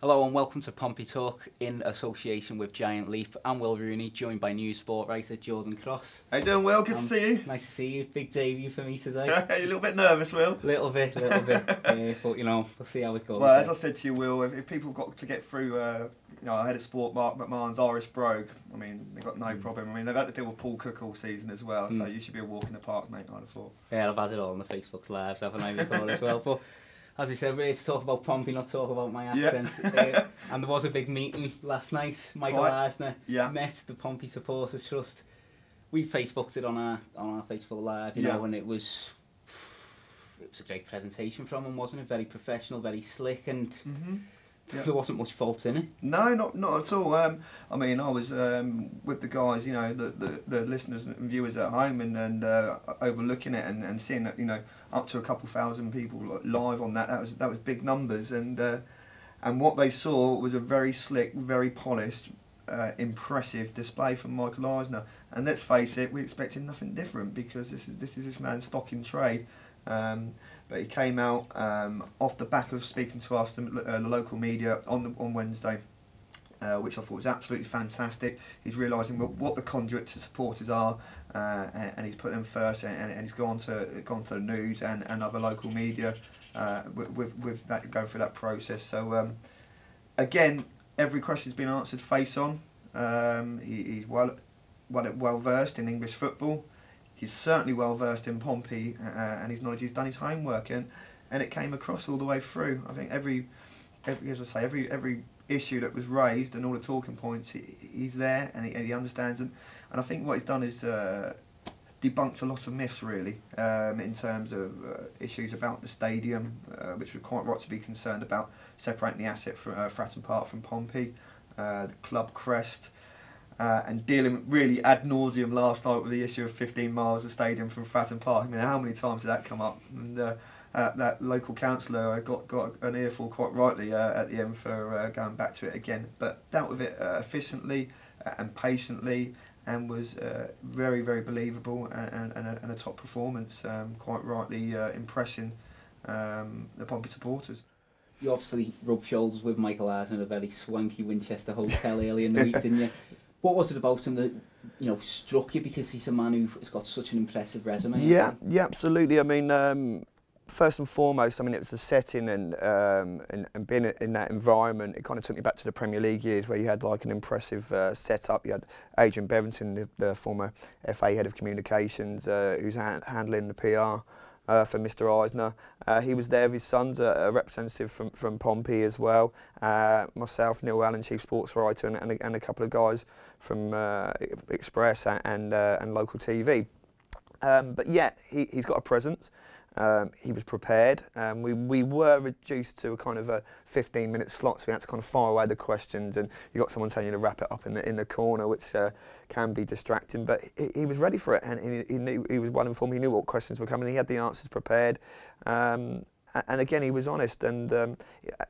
Hello and welcome to Pompey Talk in association with Giant Leap. I'm Will Rooney, joined by news sport writer Jordan Cross. How you doing, Will? Good to see you. Nice to see you. Big debut for me today. You're a little bit nervous, Will? Little bit. But you know, we'll see how it goes. Well, as I said to you, Will, if people got to get through, head of sport Mark McMahon's Irish brogue, I mean, they've got no problem. I mean, they've had to deal with Paul Cook all season as well, so you should be a walk in the park, mate, I'd have thought. Yeah, I've had it all on the Facebook's lives, haven't I, before as well. But as we said, we're here to talk about Pompey, not talk about my accent. Yeah. And there was a big meeting last night. Michael Eisner met the Pompey Supporters Trust. We Facebooked it on our Facebook Live, you know, and it was a great presentation from him, wasn't it? Very professional, very slick, and there wasn't much fault in it. No, not at all. I mean, I was with the guys, you know, the listeners and viewers at home, and overlooking it and seeing that, you know, up to a couple thousand people live on that. That was big numbers, and what they saw was a very slick, very polished, impressive display from Michael Eisner. And let's face it, we expected nothing different because this is this man's stock in trade. But he came out off the back of speaking to us, the local media, on Wednesday, which I thought was absolutely fantastic. He's realising what the conduit to supporters are, and he's put them first, and he's gone to the news and other local media with that, going through that process. So again, every question's been answered face on. He's well versed in English football. He's certainly well versed in Pompey and his knowledge. He's done his homework, and it came across all the way through. I think every issue that was raised and all the talking points, he's there and he understands them. And I think what he's done is debunked a lot of myths, really, in terms of issues about the stadium, which we're quite right to be concerned about, separating the asset from Fratton Park from Pompey, the club crest. And dealing really ad nauseum last night with the issue of 15 miles of stadium from Fratton Park. I mean, how many times did that come up? And that local councillor got an earful quite rightly at the end for going back to it again. But dealt with it efficiently and patiently, and was very, very believable and a top performance, quite rightly impressing the Pompey supporters. You obviously rubbed shoulders with Michael Eisner in a very swanky Winchester hotel early in the week, didn't you? What was it about him that, you know, struck you, because he's a man who has got such an impressive resume? Yeah, absolutely. I mean, first and foremost, I mean, it was the setting and being in that environment. It kind of took me back to the Premier League years where you had like an impressive setup. You had Adrian Beventon, the former FA head of communications, who's handling the PR. For Mr. Eisner. He was there with his sons, a representative from Pompey as well. Myself, Neil Allen, chief sports writer, and a couple of guys from Express and local TV. But yeah, he's got a presence. He was prepared. We were reduced to a kind of a 15-minute slot, so we had to kind of fire away the questions, and you got someone telling you to wrap it up in the corner, which can be distracting. But he was ready for it, and he knew, he was well informed. He knew what questions were coming. He had the answers prepared, and again he was honest. And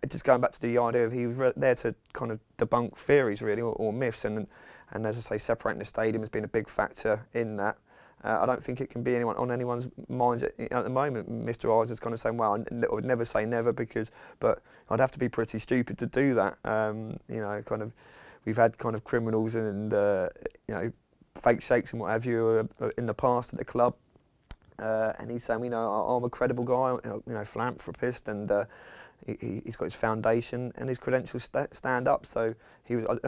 just going back to the idea of he was there to kind of debunk theories, really, or myths, and as I say, separating the stadium has been a big factor in that. I don't think it can be on anyone's minds at the moment. Mr. Eisner's kind of saying, well, I would never say never, but I'd have to be pretty stupid to do that. You know, kind of, we've had kind of criminals and you know, fake sheikhs and what have you in the past at the club, and he's saying, you know, I'm a credible guy, you know, philanthropist, and he's got his foundation and his credentials stand up. So he was.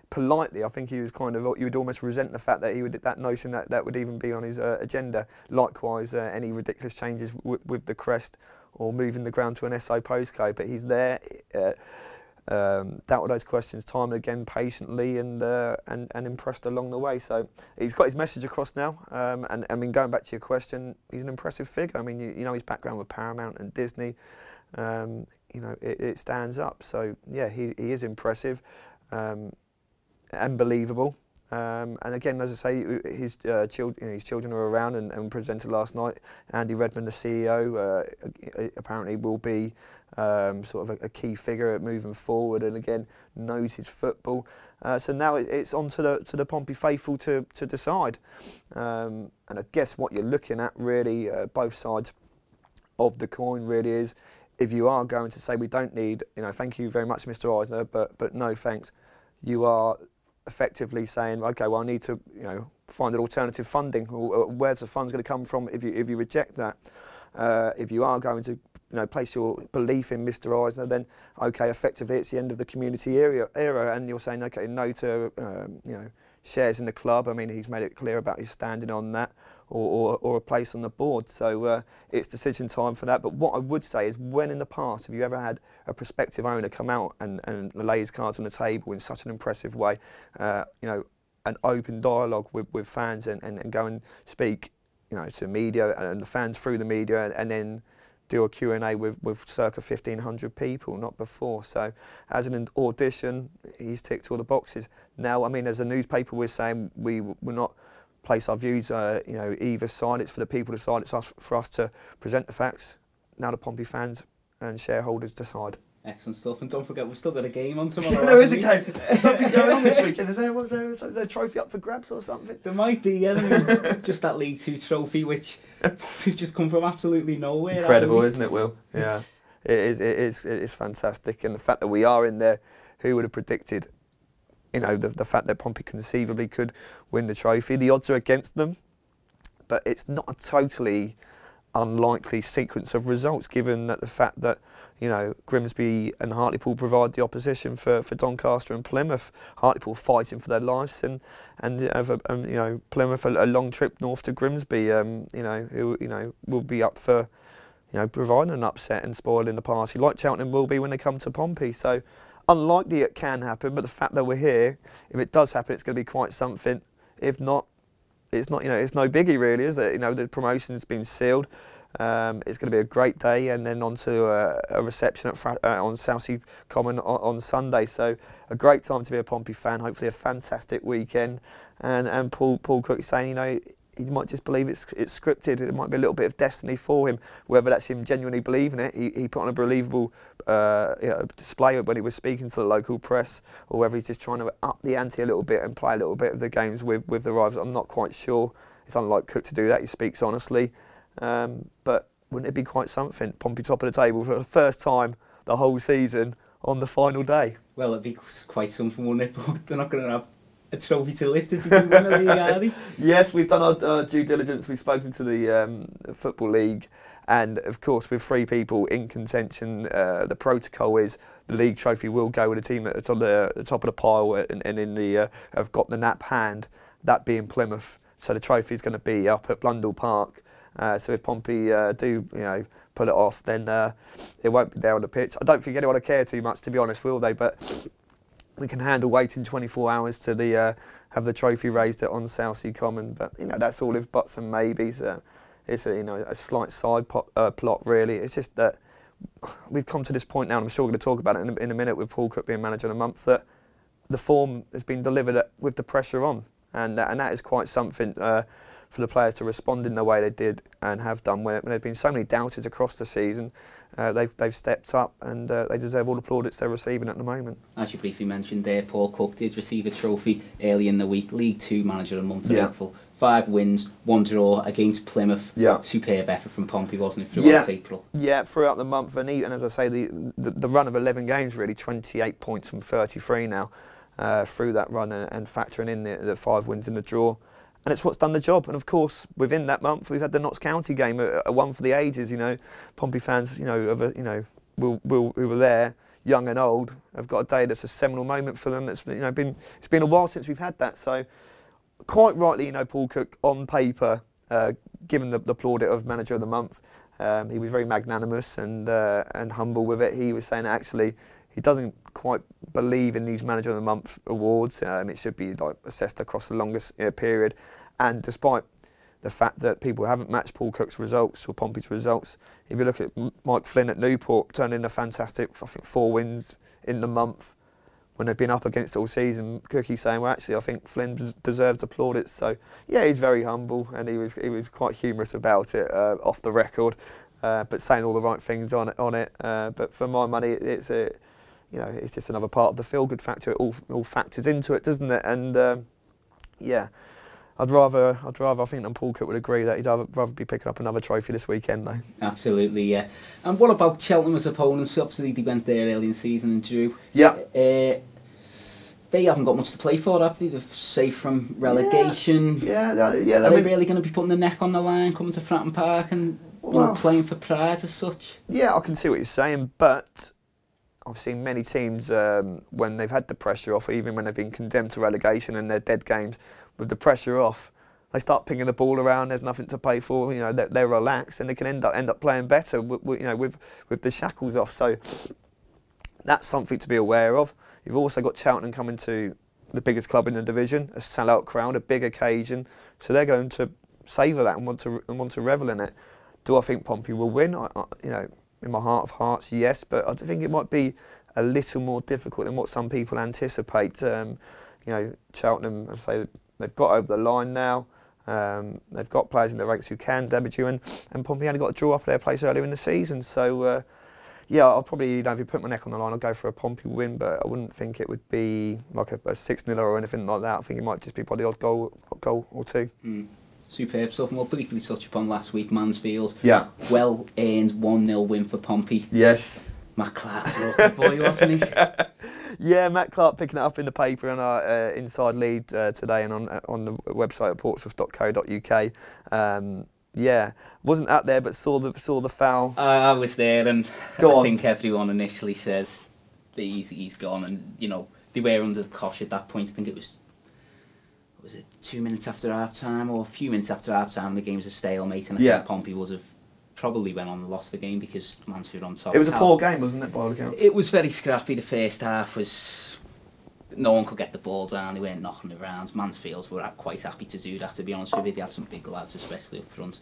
Politely, I think he was kind of, you would almost resent the fact that he would, that notion that would even be on his agenda. Likewise, any ridiculous changes with the crest or moving the ground to an SO postcode, but he's there, dealt with those questions time and again patiently, and impressed along the way. So he's got his message across now, and I mean, going back to your question, he's an impressive figure. I mean, you know his background with Paramount and Disney, you know, it stands up. So yeah, he is impressive. Unbelievable, and again, as I say, his children are around and presented last night. Andy Redmond, the CEO, apparently will be sort of a key figure moving forward, and again knows his football. So now it's on to the Pompey faithful to decide, and I guess what you're looking at really, both sides of the coin really is if you are going to say we don't need, thank you very much, Mr. Eisner, but no thanks, you are effectively saying, okay, well, I need to, find an alternative funding. Or where's the funds going to come from if you reject that? If you are going to, place your belief in Mr. Eisner, then okay, effectively it's the end of the community era, and you're saying okay, no to, shares in the club. I mean, he's made it clear about his standing on that, or a place on the board. So it's decision time for that. But what I would say is, when in the past have you ever had a prospective owner come out and lay his cards on the table in such an impressive way? An open dialogue with fans and go and speak, to media and the fans through the media, and then do a Q&A with circa 1,500 people, not before. So as an audition, he's ticked all the boxes. Now, I mean, as a newspaper, we're saying we will not place our views, either side. It's for the people to decide. It's for us to present the facts. Now the Pompey fans and shareholders decide. Excellent stuff. And don't forget, we've still got a game on tomorrow. There is a game. There's something going on this weekend. Is there a trophy up for grabs or something? There might be, just that League 2 trophy, which we've just come from absolutely nowhere. Incredible, isn't it, Will? Yeah. It is fantastic. And the fact that we are in there, who would have predicted, the fact that Pompey conceivably could win the trophy? The odds are against them, but it's not a totally unlikely sequence of results, given that the fact that Grimsby and Hartlepool provide the opposition for Doncaster and Plymouth. Hartlepool fighting for their lives, and Plymouth a long trip north to Grimsby. Who will be up for providing an upset and spoiling the party, like Cheltenham will be when they come to Pompey. So unlikely it can happen, but the fact that we're here, if it does happen, it's going to be quite something. If not, it's not. It's no biggie really, is it? The promotion's been sealed. It's going to be a great day, and then on to a reception on Southsea Common on Sunday. So a great time to be a Pompey fan. Hopefully a fantastic weekend. And Paul Cook is saying, he might just believe it's scripted. It might be a little bit of destiny for him. Whether that's him genuinely believing it, he put on a believable display when he was speaking to the local press, or whether he's just trying to up the ante a little bit and play a little bit of the games with the rivals. I'm not quite sure. It's unlike Cook to do that. He speaks honestly. But wouldn't it be quite something? Pompey top of the table for the first time the whole season on the final day. Well, it'd be quite something, wouldn't it? But they're not going to have a trophy to lift if they do win the league, are they? Yes, we've done our due diligence. We've spoken to the Football League, and of course with 3 people in contention, the protocol is the league trophy will go with a team that's on the top of the pile and in the have got the nap hand, that being Plymouth. So the trophy is going to be up at Blundell Park. So if Pompey do, pull it off, then it won't be there on the pitch. I don't think anyone will care too much, to be honest, will they? But we can handle waiting 24 hours to have the trophy raised on Southsea Common. But that's all if buts and maybes. It's a slight side plot, really. It's just that we've come to this point now, and I'm sure we're going to talk about it in a minute with Paul Cook being manager of the month, that the form has been delivered with the pressure on, and that is quite something. For the players to respond in the way they did and have done when there have been so many doubters across the season, they've stepped up, and they deserve all the plaudits they're receiving at the moment. As you briefly mentioned there, Paul Cook did receive a trophy early in the week, League 2 Manager of the Month for Liverpool. 5 wins, 1 draw against Plymouth. Yeah. Superb effort from Pompey, wasn't it, throughout April? Yeah, throughout the month, and as I say, the run of 11 games really, 28 points from 33 now through that run, and factoring in the 5 wins in the draw. And it's what's done the job. And of course, within that month, we've had the Notts County game, a one for the ages. Pompey fans, who were there, young and old, have got a day that's a seminal moment for them. It's been a while since we've had that. So, quite rightly, Paul Cook on paper, given the plaudit of Manager of the Month, he was very magnanimous and humble with it. He was saying actually he doesn't quite believe in these Manager of the Month awards. It should be assessed across the longest period. And despite the fact that people haven't matched Paul Cook's results or Pompey's results, if you look at Mike Flynn at Newport, turned in a fantastic, 4 wins in the month when they've been up against it all season. Cookie's saying, well, actually, I think Flynn deserves to applaud it. So, yeah, he's very humble, and he was quite humorous about it off the record, but saying all the right things on it. But for my money, it's just another part of the feel-good factor. It all factors into it, doesn't it? And I'd rather. I think that Paul Cook would agree that he'd rather be picking up another trophy this weekend, though. Absolutely, yeah. And what about Cheltenham as opponents? Obviously, they went there early in the season and drew. Yeah. They haven't got much to play for, have they? They're safe from relegation. Yeah. Are they really going to be putting the neck on the line, coming to Fratton Park and playing for pride as such? Yeah, I can see what you're saying, but I've seen many teams when they've had the pressure off, or even when they've been condemned to relegation and they're dead games, with the pressure off, they start pinging the ball around. There's nothing to play for. You know, they're relaxed and they can end up playing better. With the shackles off. So that's something to be aware of. You've also got Cheltenham coming to the biggest club in the division, a sellout crowd, a big occasion. So they're going to savour that and want to revel in it. Do I think Pompey will win? You know, in my heart of hearts, yes. But I think it might be a little more difficult than what some people anticipate. You know, Cheltenham, I say, they've got over the line now. They've got players in the ranks who can debut, and Pompey only got a draw up at their place earlier in the season. So, yeah, I'll probably, you know, if you put my neck on the line, I'll go for a Pompey win, but I wouldn't think it would be like a 6-0 or anything like that. I think it might just be by the odd goal or two. Superb stuff. And we'll briefly touch upon last week, Mansfield. Yeah. Well-earned 1-0 win for Pompey. Yes. Matt Clark was a lucky boy, wasn't he? Yeah, Matt Clark picking it up in the paper on our inside lead today and on the website at portsmouth.co.uk. Yeah, wasn't out there but saw the foul. I was there, and I think everyone initially says that he's gone, and you know they were under the cosh at that point. I think it was 2 minutes after half time or a few minutes after half time. The game was a stalemate, and I think Pompey would have probably went on and lost the game because Mansfield on top. It was a poor game, wasn't it, by all accounts? It was very scrappy. The first half was no one could get the ball down. They weren't knocking it around. Mansfield were quite happy to do that, to be honest with you. They had some big lads, especially up front.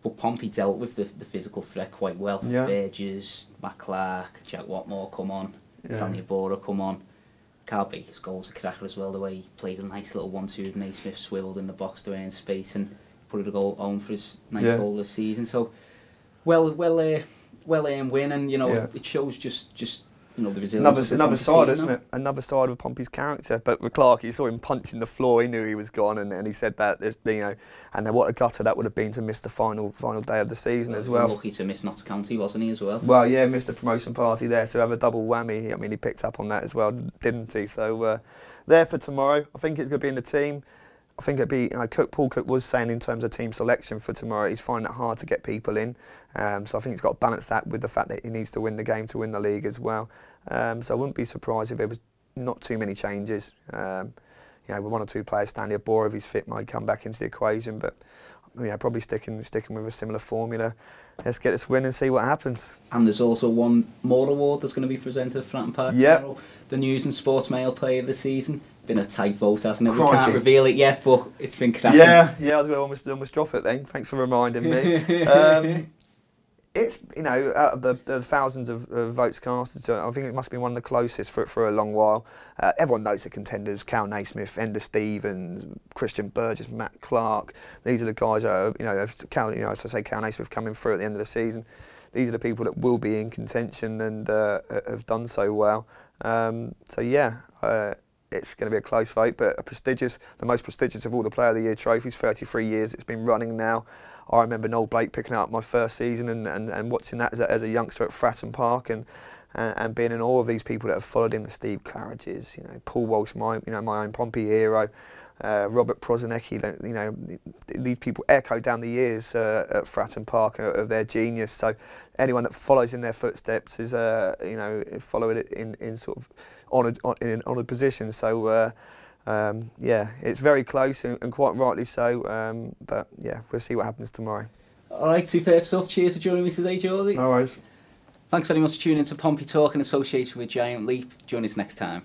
But Pompey dealt with the physical threat quite well. Burgess, Matt Clark, Jack Watmore come on, Stanley Abora come on. Carl Baker's goal's a cracker as well, the way he played a nice little 1-2 with Naismith, swiveled in the box to earn space and put a goal home for his ninth goal this season. So well earned win, and you know it shows just you know the resilience. Another side, isn't it? Another side of Pompey's character. But with Clark, he saw him punching the floor. He knew he was gone, and he said that you know, and what a gutter that would have been to miss the final day of the season as well. Lucky to miss Notts County, wasn't he, as well? Well, yeah, missed the promotion party there, so have a double whammy. I mean, he picked up on that as well, didn't he? So there for tomorrow. I think it's going to be in the team. I think it'd be, you know, Paul Cook was saying in terms of team selection for tomorrow, he's finding it hard to get people in. So I think he's got to balance that with the fact that he needs to win the game to win the league as well. So I wouldn't be surprised if there was not too many changes. You know, with one or two players, Stanley Abora, if he's fit, might come back into the equation. But yeah, probably sticking with a similar formula. Let's get this win and see what happens. And there's also one more award that's going to be presented at Fratton Park tomorrow. The News and Sports Mail Player of the Season. Been a tight vote, hasn't it? Crikey. We can't reveal it yet, but it's been cracking. Yeah, I was going to almost drop it then. Thanks for reminding me. It's, you know, out of the thousands of votes cast, I think it must be one of the closest for a long while. Everyone knows the contenders: Cal Naismith, Ender Stevens, Christian Burgess, Matt Clark. These are the guys that are, you know, as I say, Cal Naismith coming through at the end of the season. These are the people that will be in contention and have done so well. So yeah, it's going to be a close vote, but the most prestigious of all the Player of the Year trophies. 33 years it's been running now. I remember Noel Blake picking up my first season and watching that as a youngster at Fratton Park and being in awe of these people that have followed him. Steve Claridge's, you know, Paul Walsh, my own Pompey hero, Robert Prozinecki. You know, these people echo down the years at Fratton Park of their genius. So anyone that follows in their footsteps is you know, following it in sort of honoured position. So. Yeah, it's very close and quite rightly so, but yeah, we'll see what happens tomorrow. Alright, superb stuff. Cheers for joining me today, Geordie. No worries. Thanks very much for tuning in to Pompey Talk in association with Giant Leap. Join us next time.